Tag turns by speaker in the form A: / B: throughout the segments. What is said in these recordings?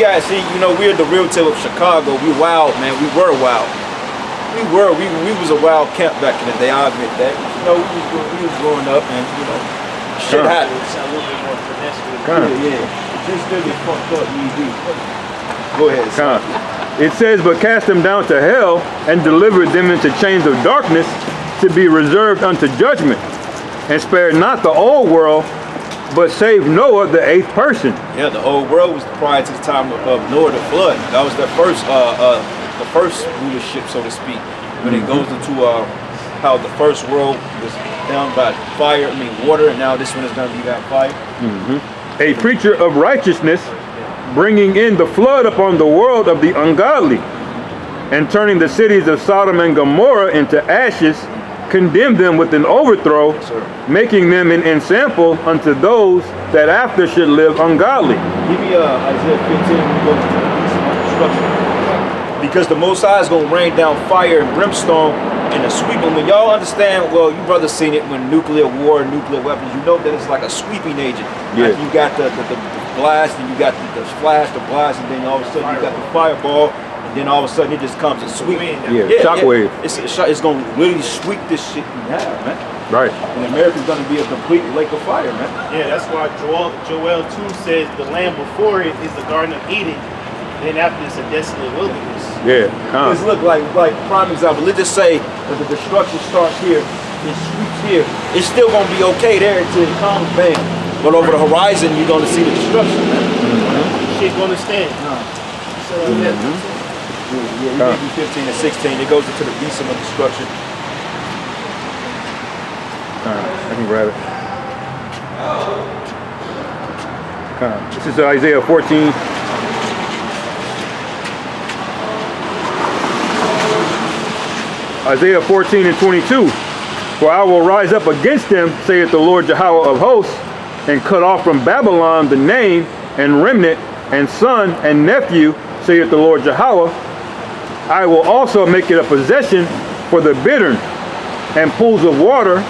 A: Yeah, see, you know, we're the real tip of Chicago. We wild, man. We were wild. We was a wild camp back in the day. I admit that. You know, we was growing up, and you know, shit happened.
B: It's a little bit more finesse with
A: Yeah. Just still get fucked up. Go ahead.
C: Con. It says, but cast them down to hell and delivered them into chains of darkness to be reserved unto judgment, and spared not the old world, but saved Noah, the 8th person.
A: Yeah, the old world was prior to the time of Noah the flood. That was the first rulership, so to speak. When it goes into how the first world was down by water, and now this one is going to be by fire.
C: A preacher of righteousness, bringing in the flood upon the world of the ungodly, and turning the cities of Sodom and Gomorrah into ashes, condemned them with an overthrow, making them an ensample unto those that after should live ungodly.
A: Give me Isaiah 15 when we go to the beast of destruction. Because the Most High is going to rain down fire and brimstone and a sweeping. When y'all understand, well, you brothers seen it when nuclear war, nuclear weapons, you know that it's like a sweeping agent.
C: Yeah.
A: Like you got the blast, and you got the flash, the blast, and then all of a sudden you got the fireball. Then all of a sudden it just comes and sweep.
C: Shockwave.
A: It's going to really sweep this shit in half, man.
C: Right.
A: And America's going to be a complete lake of fire, man.
B: Yeah, that's why Joel 2 says the land before it is the Garden of Eden. Then after it's a desolate wilderness.
C: Yeah.
A: Because look, like prime example, let's just say that the destruction starts here, it sweeps here. It's still going to be okay there until it comes, bam. But over the horizon, you're going to see the destruction, man.
B: Shit's going to stand.
A: Yeah, you do 15 and 16. It goes into the beast of destruction.
C: I can grab it. This is Isaiah 14. Isaiah 14 and 22. For I will rise up against them, saith the Lord Jehovah of hosts, and cut off from Babylon the name and remnant and son and nephew, saith the Lord Jehovah. I will also make it a possession for the bittern and pools of water,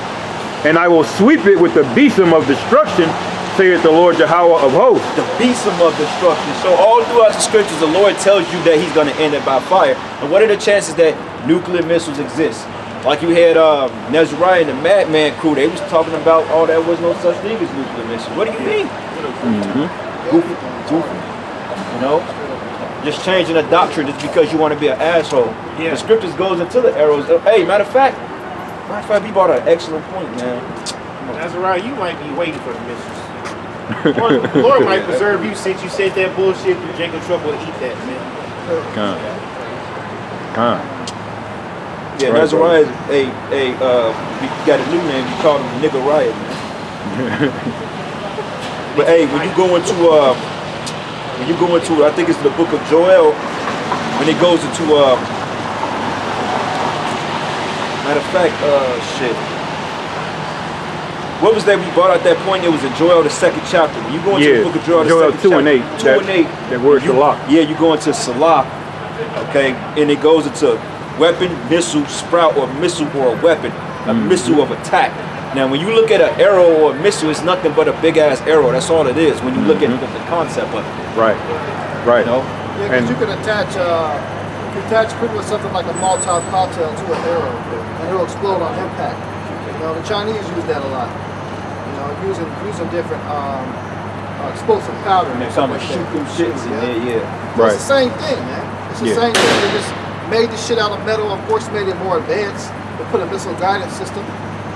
C: and I will sweep it with the besom of destruction, saith the Lord Jehovah of hosts.
A: The besom of destruction. So all throughout the scriptures, the Lord tells you that he's going to end it by fire. And what are the chances that nuclear missiles exist? Like you had Nezariah and the Madman crew, they was talking about, oh, there was no such thing as nuclear missiles. What do you mean? Goofy. You know? Just changing a doctrine just because you want to be an asshole. Yeah. The scriptures goes into the arrows. Hey, matter of fact, you brought an excellent point, man.
B: Nezariah, you might be waiting for the missiles. The Lord might preserve you since you said that bullshit through Jacob trouble to eat that, man.
A: Yeah, right, Nezariah, we got a new name. We called him Nigga Riot, man. But hey, when you go into, I think it's the book of Joel, when it goes into, matter of fact, shit. What was that we brought out that point? It was in Joel, the 2nd chapter. When you go into the book of Joel, the 2
C: and 8.
A: 2 and 8.
C: That word Salah.
A: Yeah, you go into Salah, okay, and it goes into weapon, missile, sprout, or missile or a weapon, a missile of attack. Now, when you look at an arrow or a missile, it's nothing but a big ass arrow. That's all it is. When you look at the concept of it.
C: Right.
A: You know?
D: Yeah, because you can attach pretty much something like a Molotov cocktail to an arrow, and it'll explode on impact. You know, the Chinese use that a lot. You know, using different explosive powder.
A: And they're trying to shoot them shits in there, yeah.
D: Right. It's the same thing, man. It's the same thing. They just made the shit out of metal. Of course, made it more advanced. They put a missile guidance system.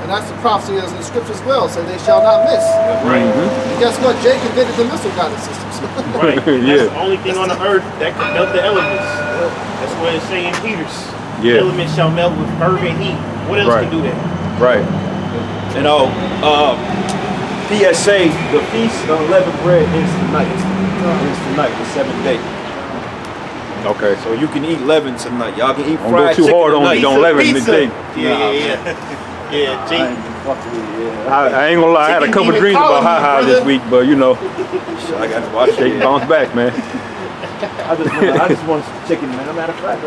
D: And that's the prophecy as in the scripture as well. Say they shall not miss.
B: Right.
D: And guess what? Jake invented the missile guidance systems.
B: Right. That's the only thing on the earth that can melt the elements. That's what it's saying in Peter's. The elements shall melt with fervent heat. What else can do that?
C: Right.
A: You know, PSA, the Feast of Unleavened Bread is tonight. It's tonight, the 7th day.
C: Okay.
A: So you can eat leaven tonight. Y'all can eat
C: Don't
A: fried
C: go too
A: chicken
C: hard on it. Don't leaven the thing.
B: Yeah, Jake.
C: I ain't gonna lie, I had a couple dreams about Ha this week, but you know,
A: I got to watch it.
C: Jake bounced back, man.
A: I just want some chicken, man. Matter of fact,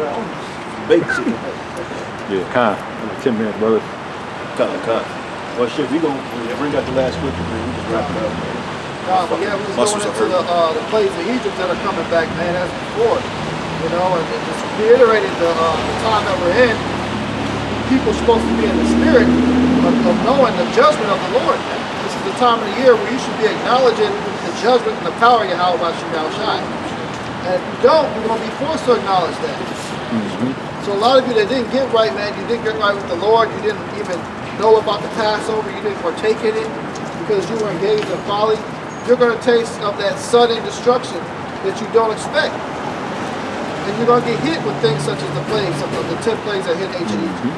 A: baked chicken.
C: Yeah, 10 minutes, brother.
A: Cut. Well, shit, we gonna bring out the last scripture, man. We just wrap it up, man.
D: But yeah, we was going into the plagues of Egypt that are coming back, man, as before. You know, and it just reiterated the time that we're in. People are supposed to be in the spirit of knowing the judgment of the Lord. Man. This is the time of the year where you should be acknowledging the judgment and the power of Yahweh Shai. And if you don't, you're going to be forced to acknowledge that. So a lot of you that didn't get right, man, you didn't get right with the Lord, you didn't even know about the Passover, you didn't partake in it because you were engaged in folly, you're going to taste of that sudden destruction that you don't expect. And you're going to get hit with things such as the plagues, the 10 plagues that hit ancient Egypt.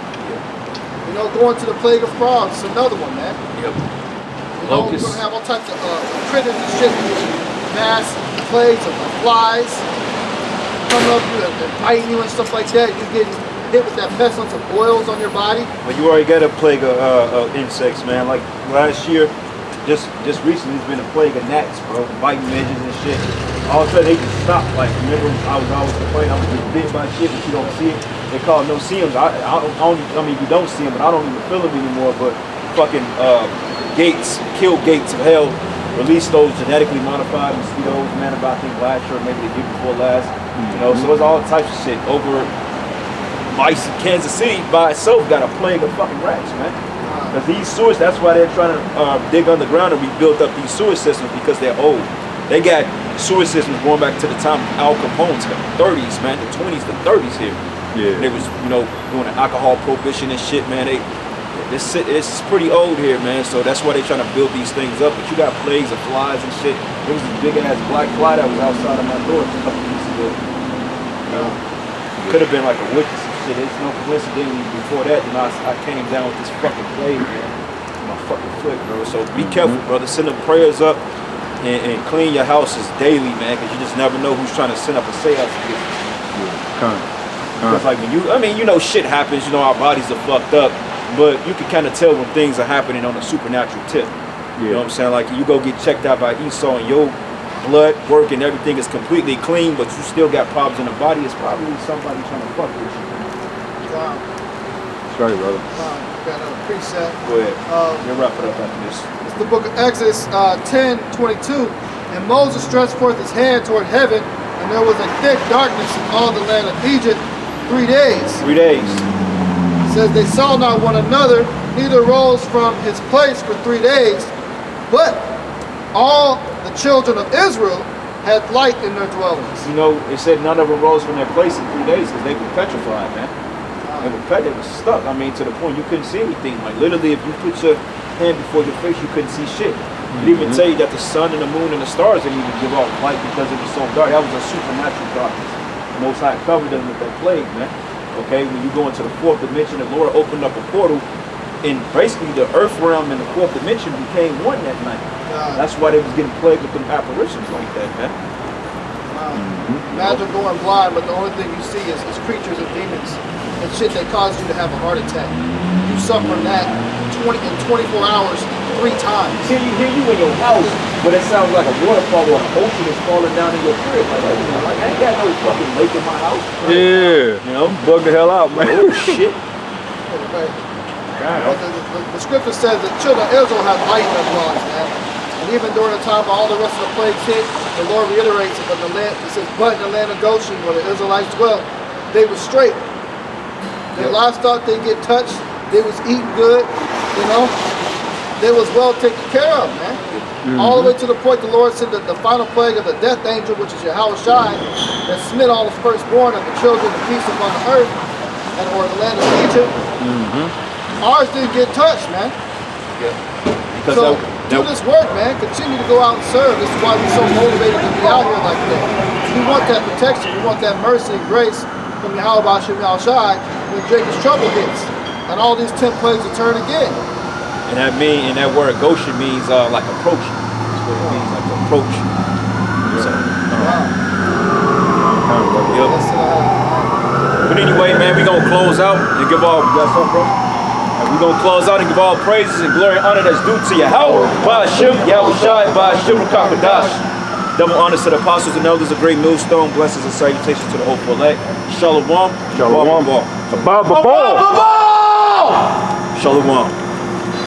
D: You know, going to the plague of frogs is another one, man.
A: Yep.
D: You know, we're going to have all types of critters and shit, mass plagues of flies coming up you and biting you and stuff like that. You're getting hit with that pestilence of boils on your body.
A: But you already got a plague of insects, man. Like last year, just recently, it's been a plague of gnats, bro, biting midges and shit. All of a sudden, they just stopped. Like, remember, I was always complaining, I was getting bitten by shit, but you don't see it. They call it no-see-ums. I mean, you don't see them, but I don't even feel them anymore. But fucking gates, kill gates of hell, release those genetically modified mosquitoes, man, about I think last year, maybe the year before last. You know, so it's all types of shit. Over Kansas City by itself got a plague of fucking rats, man. Because these sewers, that's why they're trying to dig underground and rebuild up these sewer systems because they're old. They got sewer systems going back to the time of Al Capone, to the 30s, man, the 20s, the 30s here.
C: Yeah.
A: They was, you know, doing the alcohol prohibition and shit, man. It's pretty old here, man. So that's why they're trying to build these things up. But you got plagues of flies and shit. There was a big ass black fly that was outside of my door a couple weeks ago. You know, could have been like a witch or some shit. It's no coincidence. Before that, you know, I came down with this fucking plague, man. My fucking foot, bro. So be careful, brother. Send the prayers up and clean your houses daily, man, because you just never know who's trying to send up a seance against you. Because like when you, I mean, you know, shit happens. You know, our bodies are fucked up, but you can kind of tell when things are happening on a supernatural tip. You know what I'm saying? Like you go get checked out by Esau and your blood work and everything is completely clean, but you still got problems in the body. It's probably somebody trying to fuck with you.
D: Wow.
C: That's right, brother.
D: Got a precept.
A: Go ahead. We'll wrap it up after this.
D: It's the book of Exodus 10:22. And Moses stretched forth his hand toward heaven, and there was a thick darkness in all the land of Egypt 3 days.
A: 3 days.
D: It says they saw not one another, neither rose from his place for 3 days. But all the children of Israel had light in their dwellings.
A: You know, it said none of them rose from their place in 3 days because they were petrified, man. They were stuck. I mean, to the point you couldn't see anything. Like literally, if you put your hand before your face, you couldn't see shit. It even tell you that the sun and the moon and the stars didn't even give off light because it was so dark. That was a supernatural darkness. The Most High covered them with that plague, man. Okay, when you go into the fourth dimension, the Lord opened up a portal, and basically the earth realm and the fourth dimension became one that night. That's why they was getting plagued with them apparitions like that, man.
D: Imagine going blind, but the only thing you see is creatures and demons and shit that caused you to have a heart attack. You suffer from that in 24 hours 3 times.
A: Here you in your house, but it sounds like a waterfall or an ocean is falling down in your crib. Like I ain't got no fucking lake in my house.
C: Yeah.
A: You know,
C: bug the hell out, man.
A: Oh shit.
D: Right. The scripture says that children of Israel have light in their dwellings, man. And even during the time all the rest of the plagues hit, the Lord reiterates it, but it says, but in the land of Goshen, where the Israelites dwelt, they were straight. Their livestock didn't get touched. They was eating good, you know. They was well taken care of, man. All the way to the point the Lord sent the final plague of the death angel, which is Yahweh Shai, that smit all the firstborn of the children of peace upon the earth, or the land of Egypt. Ours didn't get touched, man.
A: Because
D: So do this work, man. Continue to go out and serve. This is why we're so motivated to be out here like that. We want that protection. We want that mercy and grace from Yahweh Bashim Shai when Jacob's trouble hits. And all these 10 plagues will turn again.
A: and that word Goshen means like approaching. That's what it means, like approach. So, but anyway, man, we gonna close out and give all. You got something, bro? We're going to close out and give all praises and glory and honor that's due to Yahweh, Ba'ashim, Yahushai, Ba'ashim, Rakakadash. Double honors to the apostles and elders, a great millstone, blessings and salutations to the hopeful elect. Shalom.
C: Shalom.
A: Shalom.
C: Shalom.
A: Shalom.